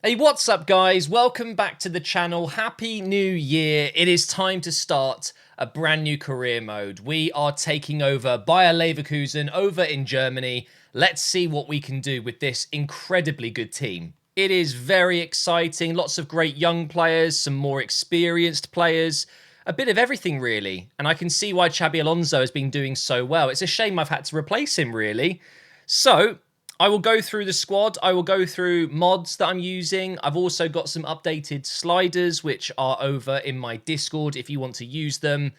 Hey, what's up, guys? Welcome back to the channel. Happy New Year. It is time to start a brand new career mode. We are taking over Bayer Leverkusen over in Germany. Let's see what we can do with this incredibly good team. It is very exciting. Lots of great young players, some more experienced players, a bit of everything, really. And I can see why Xabi Alonso has been doing so well. It's a shame I've had to replace him, really. So, I will go through the squad. I will go through mods that I'm using. I've also got some updated sliders, which are over in my Discord if you want to use them.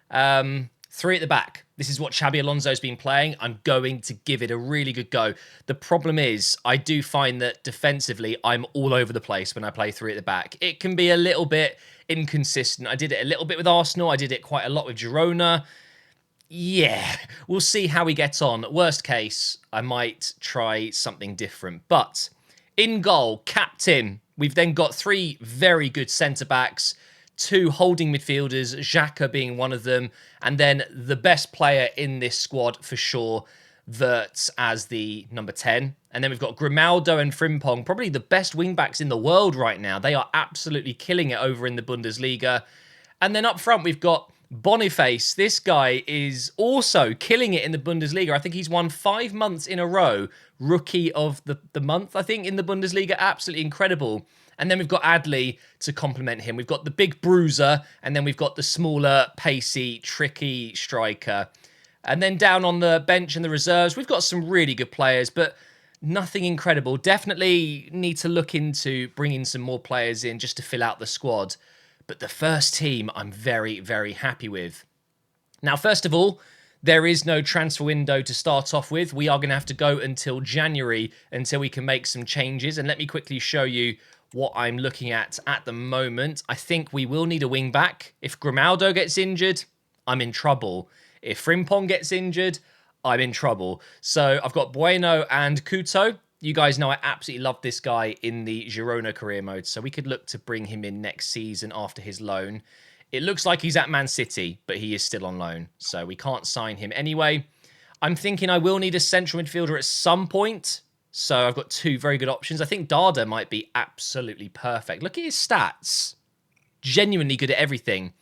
Three at the back. This is what Xabi Alonso's been playing. I'm going to give it a really good go. The problem is, I do find that defensively, I'm all over the place when I play three at the back. It can be a little bit inconsistent. I did it a little bit with Arsenal. I did it quite a lot with Girona. Yeah, we'll see how we get on. Worst case, I might try something different. But in goal, captain. We've then got three very good centre-backs, two holding midfielders, Xhaka being one of them, and then the best player in this squad for sure, Wirtz as the number 10. And then we've got Grimaldo and Frimpong, probably the best wing-backs in the world right now. They are absolutely killing it over in the Bundesliga. And then up front, we've got Boniface. This guy is also killing it in the Bundesliga. I think he's won 5 months in a row. Rookie of the month, I think, in the Bundesliga. Absolutely incredible. And then we've got Adley to complement him. We've got the big bruiser, and then we've got the smaller, pacey, tricky striker. And then down on the bench and the reserves, we've got some really good players, but nothing incredible. Definitely need to look into bringing some more players in just to fill out the squad. But the first team I'm very, very happy with. Now, first of all, there is no transfer window to start off with. We are going to have to go until January until we can make some changes. And let me quickly show you what I'm looking at the moment. I think we will need a wing back. If Grimaldo gets injured, I'm in trouble. If Frimpong gets injured, I'm in trouble. So I've got Bueno and Couto. You guys know I absolutely love this guy in the Girona career mode, so we could look to bring him in next season after his loan. It looks like he's at Man City, but he is still on loan, so we can't sign him anyway. I'm thinking I will need a central midfielder at some point, so I've got two very good options. I think Dada might be absolutely perfect. Look at his stats. Genuinely good at everything.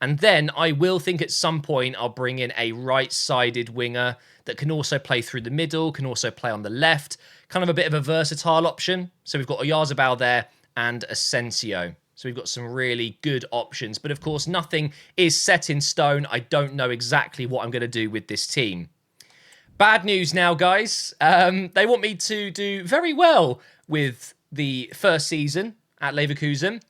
And then I will think at some point I'll bring in a right-sided winger that can also play through the middle, can also play on the left. Kind of a bit of a versatile option. So we've got Oyarzabal there and Asensio. So we've got some really good options. But of course, nothing is set in stone. I don't know exactly what I'm going to do with this team. Bad news now, guys. They want me to do very well with the first season at Leverkusen.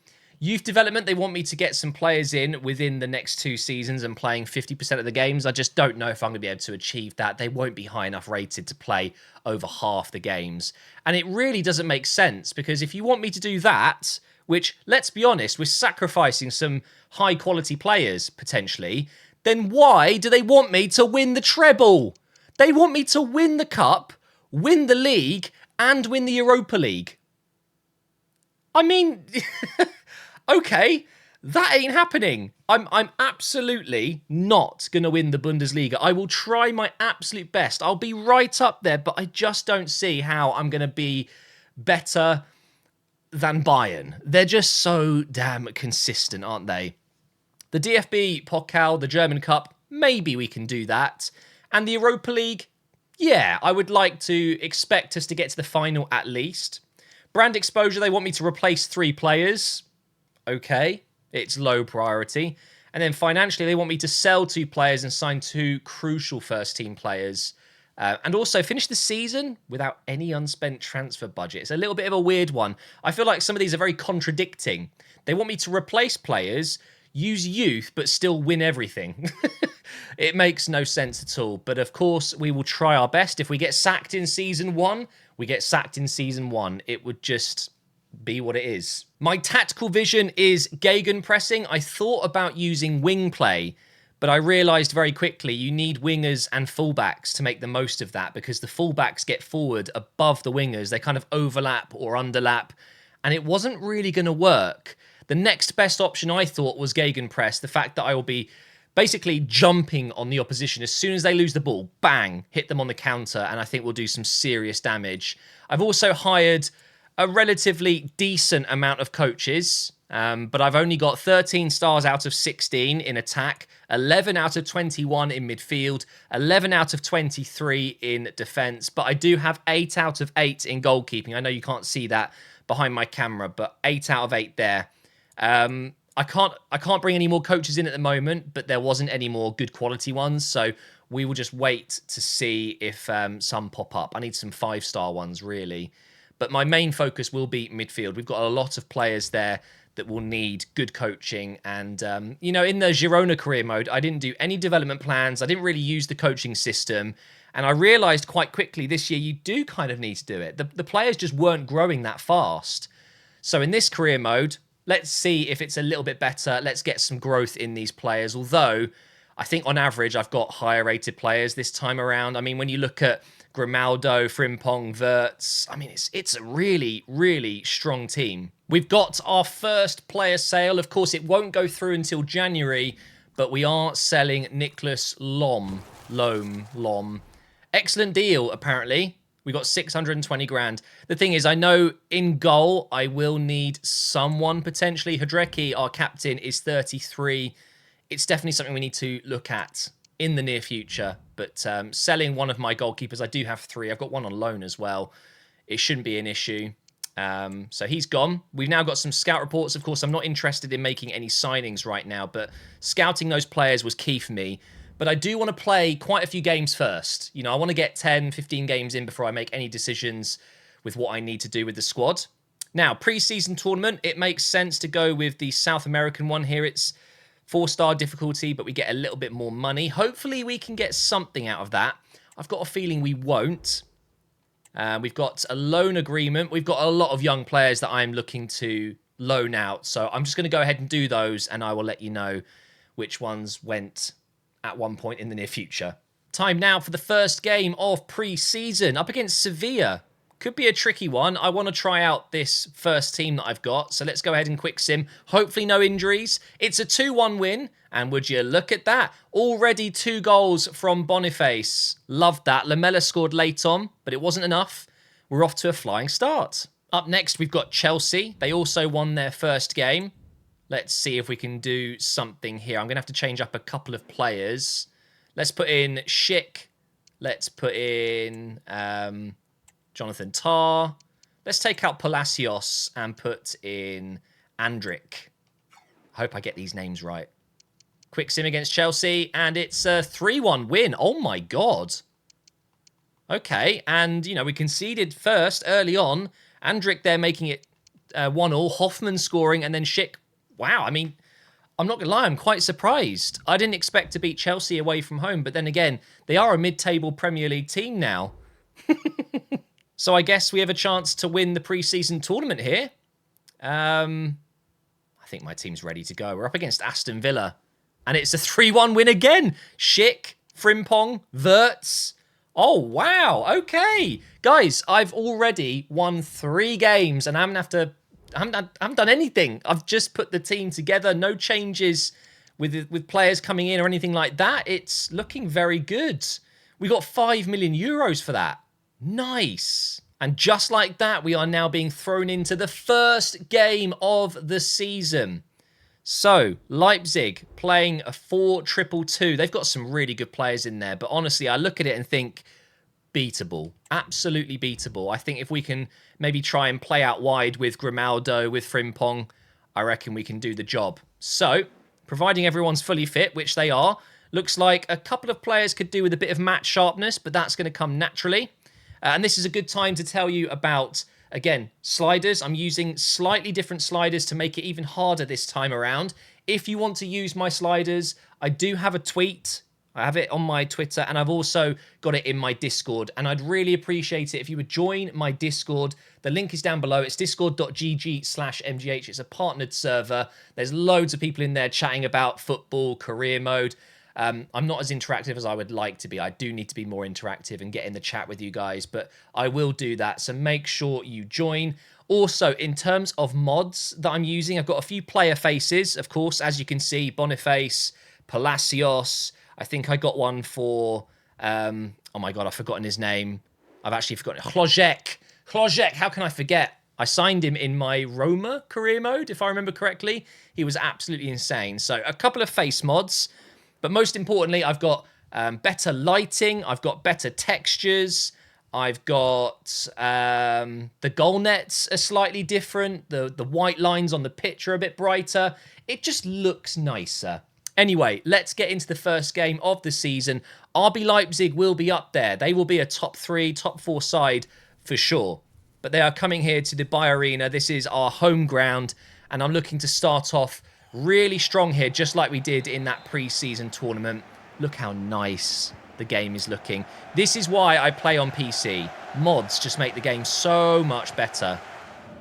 Youth development, they want me to get some players in within the next 2 seasons and playing 50% of the games. I just don't know if I'm going to be able to achieve that. They won't be high enough rated to play over half the games. And it really doesn't make sense because if you want me to do that, which, let's be honest, we're sacrificing some high-quality players, potentially, then why do they want me to win the treble? They want me to win the Cup, win the League, and win the Europa League. I mean... Okay, that ain't happening. I'm absolutely not going to win the Bundesliga. I will try my absolute best. I'll be right up there, but I just don't see how I'm going to be better than Bayern. They're just so damn consistent, aren't they? The DFB Pokal, the German Cup, maybe we can do that. And the Europa League, yeah, I would like to expect us to get to the final at least. Brand exposure, they want me to replace 3 players. Okay, it's low priority. And then financially, they want me to sell 2 players and sign 2 crucial first-team players. And also finish the season without any unspent transfer budget. It's a little bit of a weird one. I feel like some of these are very contradicting. They want me to replace players, use youth, but still win everything. It makes no sense at all. But of course, we will try our best. If we get sacked in Season 1, we get sacked in Season 1. It would just... be what it is. My tactical vision is gegenpressing. I thought about using wing play, but I realised very quickly you need wingers and fullbacks to make the most of that because the fullbacks get forward above the wingers. They kind of overlap or underlap, and it wasn't really going to work. The next best option I thought was gegenpress, the fact that I will be basically jumping on the opposition as soon as they lose the ball, bang, hit them on the counter, and I think we'll do some serious damage. I've also hired a relatively decent amount of coaches, but I've only got 13 stars out of 16 in attack, 11 out of 21 in midfield, 11 out of 23 in defence, but I do have 8 out of 8 in goalkeeping. I know you can't see that behind my camera, but 8 out of 8 there. I can't bring any more coaches in at the moment, but there wasn't any more good quality ones, so we will just wait to see if some pop up. I need some 5-star ones, really. But my main focus will be midfield. We've got a lot of players there that will need good coaching. And, in the Girona career mode, I didn't do any development plans. I didn't really use the coaching system. And I realised quite quickly this year, you do kind of need to do it. The players just weren't growing that fast. So in this career mode, let's see if it's a little bit better. Let's get some growth in these players. Although, I think on average, I've got higher rated players this time around. I mean, when you look at Grimaldo, Frimpong, Wirtz, I mean, it's a really, really strong team. We've got our first player sale. Of course, it won't go through until January, but we are selling Nicholas Lom. Excellent deal, apparently. We got 620 grand. The thing is, I know in goal, I will need someone potentially. Hidreki, our captain, is 33. It's definitely something we need to look at in the near future. But selling one of my goalkeepers, I do have 3. I've got one on loan as well. It shouldn't be an issue. So he's gone. We've now got some scout reports. Of course, I'm not interested in making any signings right now, but scouting those players was key for me. But I do want to play quite a few games first. I want to get 10, 15 games in before I make any decisions with what I need to do with the squad. Now, pre-season tournament, it makes sense to go with the South American one here. It's 4-star difficulty, but we get a little bit more money. Hopefully, we can get something out of that. I've got a feeling we won't. We've got a loan agreement. We've got a lot of young players that I'm looking to loan out. So I'm just going to go ahead and do those, and I will let you know which ones went at one point in the near future. Time now for the first game of pre-season up against Sevilla. Could be a tricky one. I want to try out this first team that I've got. So let's go ahead and quick sim. Hopefully no injuries. It's a 2-1 win. And would you look at that? Already 2 goals from Boniface. Loved that. Lamela scored late on, but it wasn't enough. We're off to a flying start. Up next, we've got Chelsea. They also won their first game. Let's see if we can do something here. I'm going to have to change up a couple of players. Let's put in Schick. Let's put in Jonathan Tah. Let's take out Palacios and put in Andrić. I hope I get these names right. Quick sim against Chelsea, and it's a 3-1 win. Oh my God. Okay, and, we conceded first early on. Andrić there making it 1-1. Hoffman scoring, and then Schick. Wow, I mean, I'm not going to lie, I'm quite surprised. I didn't expect to beat Chelsea away from home, but then again, they are a mid-table Premier League team now. So I guess we have a chance to win the pre-season tournament here. I think my team's ready to go. We're up against Aston Villa, and it's a 3-1 win again. Schick, Frimpong, Wirtz. Oh, wow, okay. Guys, I've already won 3 games, and I haven't done anything. I've just put the team together. No changes with players coming in or anything like that. It's looking very good. We got 5 million euros for that. Nice. And just like that, we are now being thrown into the first game of the season. So, Leipzig playing a 4-2-2. They've got some really good players in there. But honestly, I look at it and think, beatable. Absolutely beatable. I think if we can maybe try and play out wide with Grimaldo, with Frimpong, I reckon we can do the job. So, providing everyone's fully fit, which they are, looks like a couple of players could do with a bit of match sharpness, but that's going to come naturally. And this is a good time to tell you about, again, sliders. I'm using slightly different sliders to make it even harder this time around. If you want to use my sliders, I do have a tweet. I have it on my Twitter, and I've also got it in my Discord. And I'd really appreciate it if you would join my Discord. The link is down below. It's discord.gg/mgh. It's a partnered server. There's loads of people in there chatting about football, career mode. I'm not as interactive as I would like to be. I do need to be more interactive and get in the chat with you guys, but I will do that. So make sure you join. Also, in terms of mods that I'm using, I've got a few player faces, of course, as you can see, Boniface, Palacios. I think I got one for, oh my God, I've forgotten his name. I've actually forgotten. Hlojek, how can I forget? I signed him in my Roma career mode, if I remember correctly. He was absolutely insane. So a couple of face mods, but most importantly, I've got better lighting. I've got better textures. I've got the goal nets are slightly different. The white lines on the pitch are a bit brighter. It just looks nicer. Anyway, let's get into the first game of the season. RB Leipzig will be up there. They will be a top 3, top 4 side for sure. But they are coming here to the Dubai Arena. This is our home ground. And I'm looking to start off really strong here, just like we did in that pre-season tournament. Look how nice the game is looking. This is why I play on PC. Mods just make the game so much better.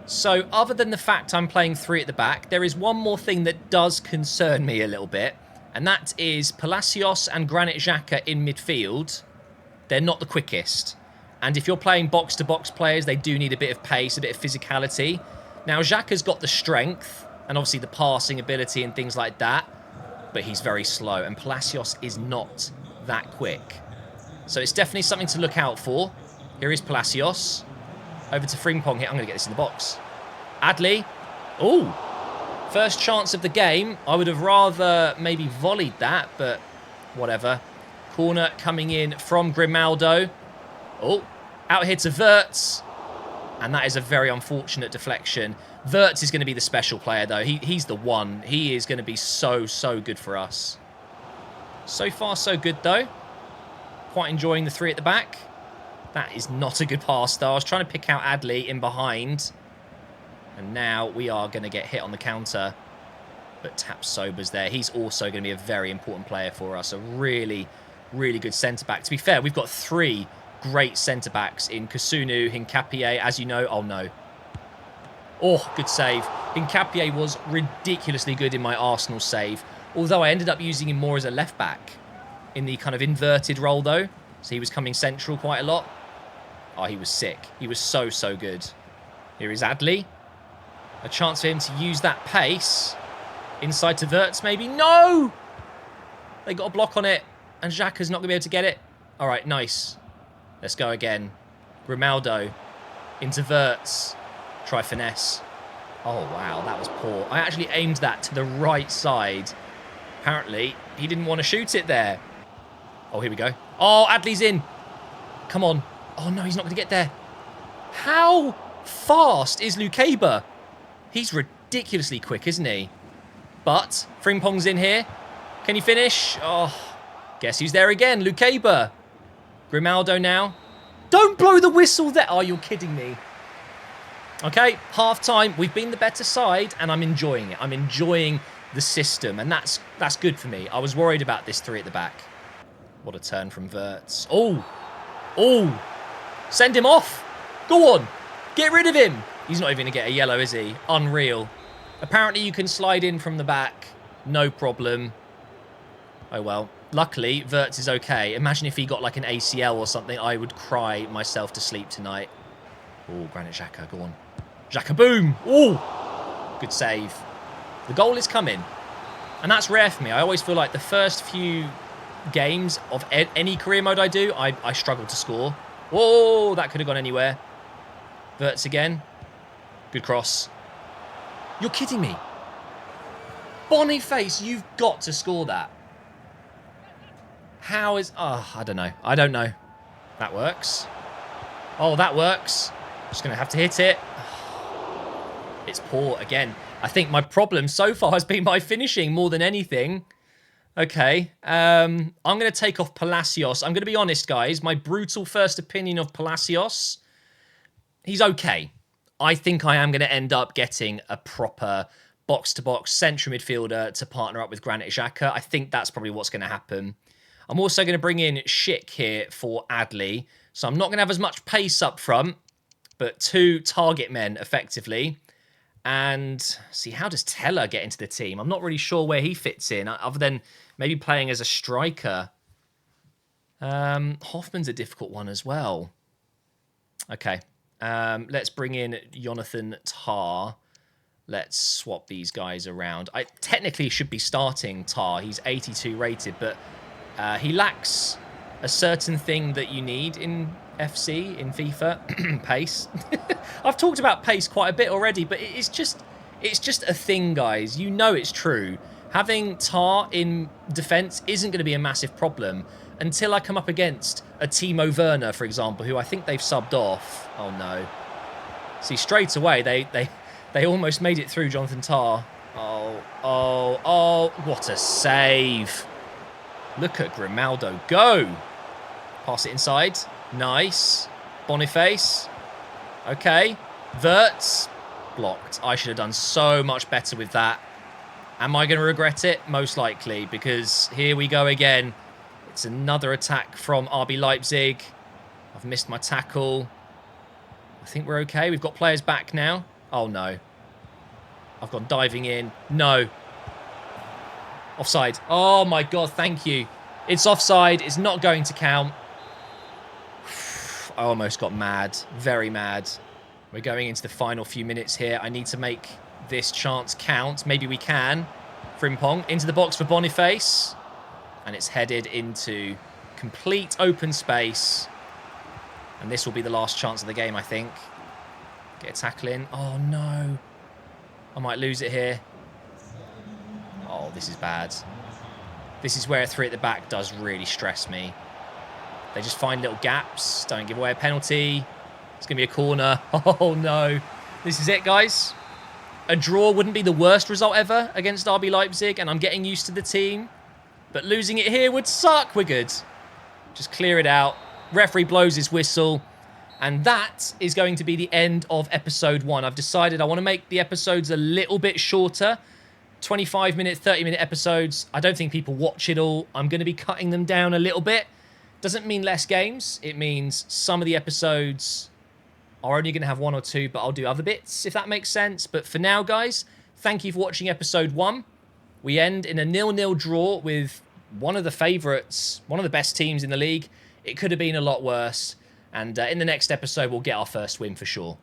So other than the fact I'm playing 3 at the back, there is one more thing that does concern me a little bit. And that is Palacios and Granit Xhaka in midfield. They're not the quickest. And if you're playing box-to-box players, they do need a bit of pace, a bit of physicality. Now, Xhaka's got the strength and obviously the passing ability and things like that. But he's very slow. And Palacios is not that quick. So it's definitely something to look out for. Here is Palacios. Over to Frimpong here. I'm going to get this in the box. Adli. Oh. First chance of the game. I would have rather maybe volleyed that, but whatever. Corner coming in from Grimaldo. Oh. Out here to Wirtz. And that is a very unfortunate deflection. Wirtz is going to be the special player, though. He's the one. He is going to be so, so good for us. So far, so good, though. Quite enjoying the 3 at the back. That is not a good pass, though. I was trying to pick out Adli in behind. And now we are going to get hit on the counter. But Tapsoba's there. He's also going to be a very important player for us. A really, really good centre-back. To be fair, we've got 3 great centre-backs in Kusunu, Hincapié, as you know. Oh, no. Oh, good save. Hincapié was ridiculously good in my Arsenal save. Although I ended up using him more as a left-back. In the kind of inverted role, though. So he was coming central quite a lot. Oh, he was sick. He was so, so good. Here is Adli. A chance for him to use that pace. Inside to Wirtz, maybe. No! They got a block on it. And Xhaka's not going to be able to get it. All right, nice. Let's go again. Grimaldo. Into Wirtz. Try finesse. Oh, wow. That was poor. I actually aimed that to the right side. Apparently, he didn't want to shoot it there. Oh, here we go. Oh, Adli's in. Come on. Oh, no, he's not going to get there. How fast is Lukeba? He's ridiculously quick, isn't he? But Frimpong's in here. Can he finish? Oh, guess who's there again? Lukeba. Grimaldo now. Don't blow the whistle there. Oh, you're kidding me. Okay, half-time. We've been the better side, and I'm enjoying it. I'm enjoying the system, and that's good for me. I was worried about this 3 at the back. What a turn from Wirtz. Oh. Oh. Send him off. Go on. Get rid of him. He's not even going to get a yellow, is he? Unreal. Apparently, you can slide in from the back. No problem. Oh, well. Luckily, Wirtz is okay. Imagine if he got like an ACL or something. I would cry myself to sleep tonight. Oh, Granit Xhaka. Go on. Xhaka, boom. Oh. Good save. The goal is coming. And that's rare for me. I always feel like the first few games of any career mode I do, I struggle to score. Whoa, that could have gone anywhere. Wirtz again. Good cross. You're kidding me. Boniface, you've got to score that. How is... Oh, I don't know. I don't know. That works. Oh, that works. Just going to have to hit it. It's poor again. I think my problem so far has been my finishing more than anything. Okay. I'm going to take off Palacios. I'm going to be honest, guys. My brutal first opinion of Palacios, he's okay. I think I am going to end up getting a proper box-to-box central midfielder to partner up with Granit Xhaka. I think that's probably what's going to happen. I'm also going to bring in Schick here for Adli. So I'm not going to have as much pace up front, but 2 target men, effectively. And see, how does Teller get into the team? I'm not really sure where he fits in, other than maybe playing as a striker. Hoffman's a difficult one as well. Okay. Let's bring in Jonathan Tah. Let's swap these guys around. I technically should be starting Tah. He's 82 rated, but he lacks a certain thing that you need in FC in FIFA. Pace. I've talked about pace quite a bit already, but it's just a thing, guys. You know it's true. Having Tar in defence isn't going to be a massive problem until I come up against a Timo Werner, for example, who I think they've subbed off. Oh, no. See, straight away, they almost made it through Jonathan Tar. Oh, what a save. Look at Grimaldo go. Pass it inside. Nice. Boniface. Okay. Wirtz. Blocked. I should have done so much better with that. Am I going to regret it? Most likely, because here we go again. It's another attack from RB Leipzig. I've missed my tackle. I think we're okay. We've got players back now. Oh, no. I've gone diving in. No. Offside. Oh, my God. Thank you. It's offside. It's not going to count. I almost got mad. Very mad. We're going into the final few minutes here. I need to make this chance count. Maybe we can. Frimpong into the box for Boniface. And it's headed into complete open space. And this will be the last chance of the game, I think. Get a tackle in. Oh, no. I might lose it here. Oh, this is bad. This is where a 3 at the back does really stress me. They just find little gaps. Don't give away a penalty. It's going to be a corner. Oh, no. This is it, guys. A draw wouldn't be the worst result ever against RB Leipzig, and I'm getting used to the team. But losing it here would suck. We're good. Just clear it out. Referee blows his whistle. And that is going to be the end of episode 1. I've decided I want to make the episodes a little bit shorter. 25-minute, 30-minute episodes. I don't think people watch it all. I'm going to be cutting them down a little bit. Doesn't mean less games. It means some of the episodes are only going to have 1 or 2, but I'll do other bits, if that makes sense. But for now, guys, thank you for watching episode 1. We end in a 0-0 draw with one of the favourites, one of the best teams in the league. It could have been a lot worse. And in the next episode, we'll get our first win for sure.